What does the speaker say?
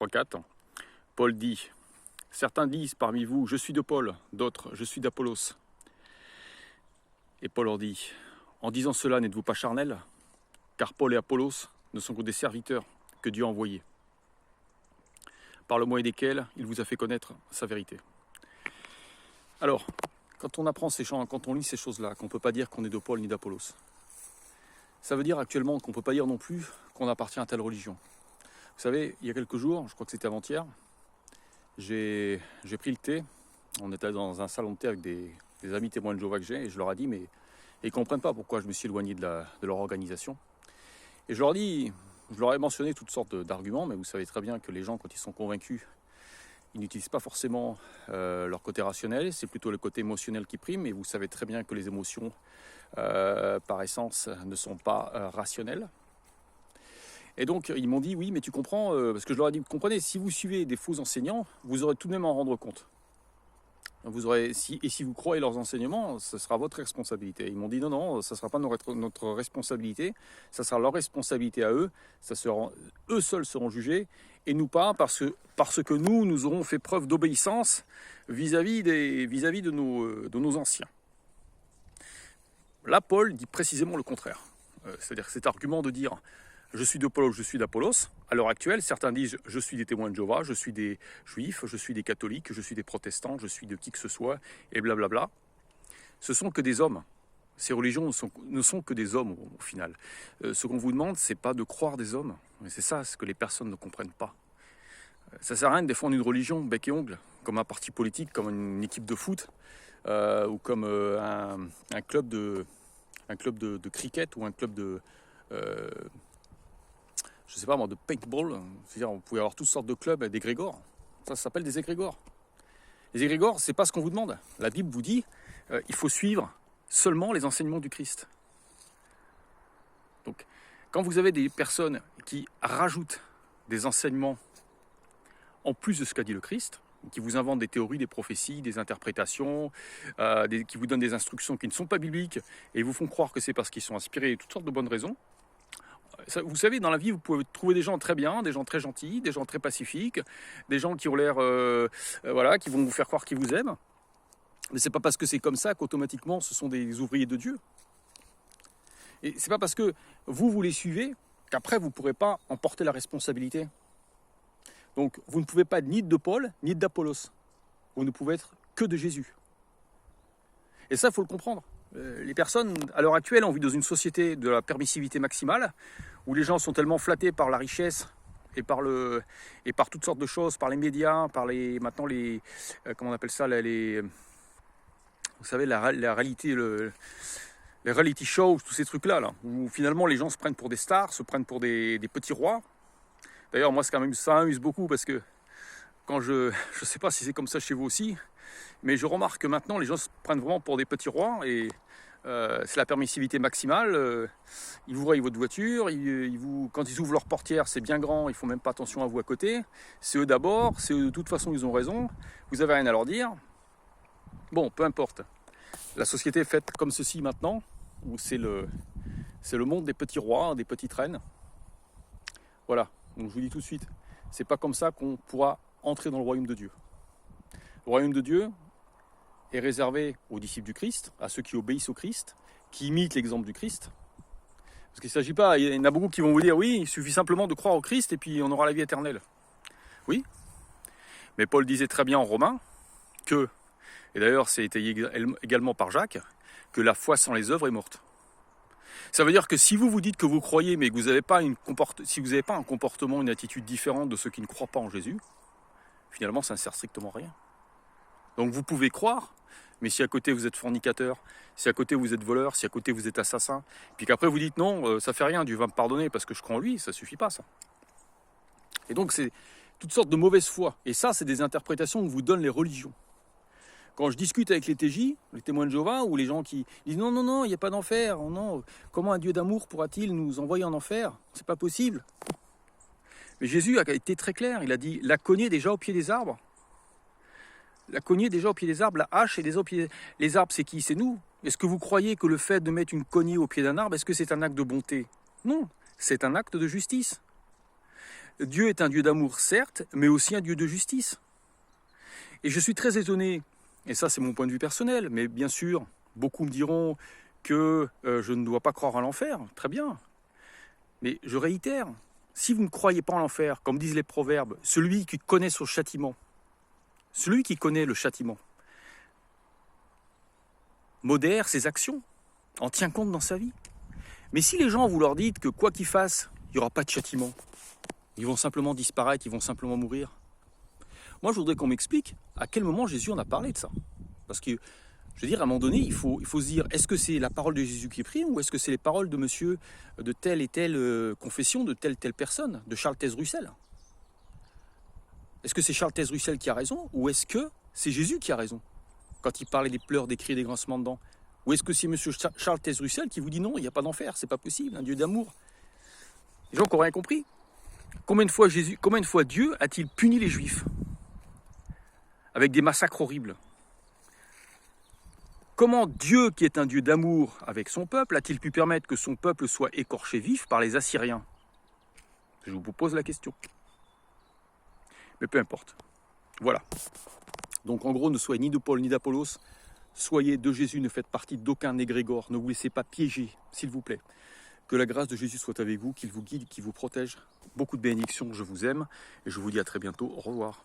3-4, Paul dit, certains disent parmi vous, je suis de Paul, d'autres, je suis d'Apollos. Et Paul leur dit, en disant cela, n'êtes-vous pas charnels? Car Paul et Apollos ne sont que des serviteurs que Dieu a envoyés, par le moyen desquels il vous a fait connaître sa vérité. Alors, quand on apprend ces chants, quand on lit ces choses-là, qu'on ne peut pas dire qu'on est de Paul ni d'Apollos, ça veut dire actuellement qu'on ne peut pas dire non plus qu'on appartient à telle religion. Vous savez, il y a quelques jours, je crois que c'était avant-hier, j'ai pris le thé. On était dans un salon de thé avec des amis témoins de Jéhovah que j'ai, et je leur ai dit, mais ils ne comprennent pas pourquoi je me suis éloigné de leur organisation. Et je leur ai mentionné toutes sortes d'arguments, mais vous savez très bien que les gens, quand ils sont convaincus, ils n'utilisent pas forcément leur côté rationnel, c'est plutôt le côté émotionnel qui prime, et vous savez très bien que les émotions, par essence, ne sont pas rationnelles. Et donc, ils m'ont dit, oui, mais tu comprends, parce que je leur ai dit, comprenez, si vous suivez des faux enseignants, vous aurez tout de même à en rendre compte. Si vous croyez leurs enseignements, ce sera votre responsabilité. Ils m'ont dit, non, ça ne sera pas notre responsabilité, ça sera leur responsabilité à eux, eux seuls seront jugés, et nous pas, parce que nous aurons fait preuve d'obéissance vis-à-vis de nos anciens. Là, Paul dit précisément le contraire. C'est-à-dire que cet argument de dire je suis de Paul, je suis d'Apollos, à l'heure actuelle, certains disent je suis des témoins de Jéhovah, je suis des juifs, je suis des catholiques, je suis des protestants, je suis de qui que ce soit, et blablabla. Ce sont que des hommes. Ces religions ne sont que des hommes au final. Ce qu'on vous demande, c'est pas de croire des hommes. C'est ça ce que les personnes ne comprennent pas. Ça sert à rien de défendre une religion bec et ongle, comme un parti politique, comme une équipe de foot, ou comme un club de cricket, ou un club de je sais pas moi, de paintball. C'est-à-dire, vous pouvez avoir toutes sortes de clubs avec des égrégores. Ça s'appelle des égrégores. Les égrégores, c'est pas ce qu'on vous demande. La Bible vous dit, il faut suivre seulement les enseignements du Christ. Donc, quand vous avez des personnes qui rajoutent des enseignements en plus de ce qu'a dit le Christ, qui vous inventent des théories, des prophéties, des interprétations, qui vous donnent des instructions qui ne sont pas bibliques, et vous font croire que c'est parce qu'ils sont inspirés de toutes sortes de bonnes raisons. Vous savez, dans la vie, vous pouvez trouver des gens très bien, des gens très gentils, des gens très pacifiques, des gens qui ont l'air, qui vont vous faire croire qu'ils vous aiment. Mais c'est pas parce que c'est comme ça qu'automatiquement ce sont des ouvriers de Dieu. Et c'est pas parce que vous les suivez qu'après vous ne pourrez pas en porter la responsabilité. Donc vous ne pouvez pas être ni de Paul ni d'Apollos. Vous ne pouvez être que de Jésus. Et ça, il faut le comprendre. Les personnes, à l'heure actuelle, on vit dans une société de la permissivité maximale, où les gens sont tellement flattés par la richesse et par toutes sortes de choses, par les médias, par maintenant les comment on appelle ça, vous savez, la réalité, les reality shows, tous ces trucs-là, où finalement les gens se prennent pour des stars, se prennent pour des petits rois. D'ailleurs, moi, ça m'amuse beaucoup, parce que quand je sais pas si c'est comme ça chez vous aussi, mais je remarque que maintenant, les gens se prennent vraiment pour des petits rois, et c'est la permissivité maximale. Ils vous voient votre voiture, quand ils ouvrent leur portière, c'est bien grand, ils font même pas attention à vous à côté. C'est eux d'abord, c'est eux de toute façon, ils ont raison. Vous avez rien à leur dire. Bon, peu importe. La société est faite comme ceci maintenant, où c'est le monde des petits rois, des petites reines. Voilà, donc je vous dis tout de suite, c'est pas comme ça qu'on pourra entrer dans le royaume de Dieu. Le royaume de Dieu est réservé aux disciples du Christ, à ceux qui obéissent au Christ, qui imitent l'exemple du Christ. Parce qu'il ne s'agit pas, il y en a beaucoup qui vont vous dire, oui, il suffit simplement de croire au Christ et puis on aura la vie éternelle. Oui, mais Paul disait très bien en Romains que, et d'ailleurs c'est étayé également par Jacques, que la foi sans les œuvres est morte. Ça veut dire que si vous dites que vous croyez, mais que vous n'avez pas si vous n'avez pas un comportement, une attitude différente de ceux qui ne croient pas en Jésus, finalement ça ne sert strictement à rien. Donc vous pouvez croire, mais si à côté vous êtes fornicateur, si à côté vous êtes voleur, si à côté vous êtes assassin, puis qu'après vous dites non, ça fait rien, Dieu va me pardonner parce que je crois en lui, ça suffit pas ça. Et donc c'est toutes sortes de mauvaises foi. Et ça, c'est des interprétations que vous donnent les religions. Quand je discute avec les TJ, les témoins de Jéhovah, ou les gens qui disent non, il n'y a pas d'enfer, non, comment un Dieu d'amour pourra-t-il nous envoyer en enfer? C'est pas possible. Mais Jésus a été très clair, il a dit la cognée déjà au pied des arbres. La cognée déjà au pied des arbres, la hache est déjà au pied. Les arbres, c'est qui? C'est nous. Est-ce que vous croyez que le fait de mettre une cognée au pied d'un arbre, est-ce que c'est un acte de bonté? Non, c'est un acte de justice. Dieu est un Dieu d'amour, certes, mais aussi un Dieu de justice. Et je suis très étonné, et ça c'est mon point de vue personnel, mais bien sûr, beaucoup me diront que je ne dois pas croire à l'enfer, très bien. Mais je réitère, si vous ne croyez pas en l'enfer, comme disent les proverbes, celui qui connaît son châtiment, celui qui connaît le châtiment, modère ses actions, en tient compte dans sa vie. Mais si les gens, vous leur dites que quoi qu'ils fassent, il n'y aura pas de châtiment, ils vont simplement disparaître, ils vont simplement mourir. Moi, je voudrais qu'on m'explique à quel moment Jésus en a parlé de ça. Parce que, je veux dire, à un moment donné, il faut se dire, est-ce que c'est la parole de Jésus qui prime ou est-ce que c'est les paroles de monsieur de telle et telle confession, de telle personne, de Charles Taze Russell? Est-ce que c'est Charles Taze Russell qui a raison ou est-ce que c'est Jésus qui a raison quand il parlait des pleurs, des cris, des grincements de dents? Ou est-ce que c'est monsieur Charles Taze Russell qui vous dit non, il n'y a pas d'enfer, c'est pas possible, un Dieu d'amour? Les gens qui n'ont rien compris. Combien de fois Dieu a-t-il puni les Juifs avec des massacres horribles? Comment Dieu, qui est un Dieu d'amour avec son peuple, a-t-il pu permettre que son peuple soit écorché vif par les Assyriens? Je vous pose la question. Mais peu importe. Voilà. Donc en gros, ne soyez ni de Paul ni d'Apollos. Soyez de Jésus, ne faites partie d'aucun égrégore. Ne vous laissez pas piéger, s'il vous plaît. Que la grâce de Jésus soit avec vous, qu'il vous guide, qu'il vous protège. Beaucoup de bénédictions, je vous aime. Et je vous dis à très bientôt. Au revoir.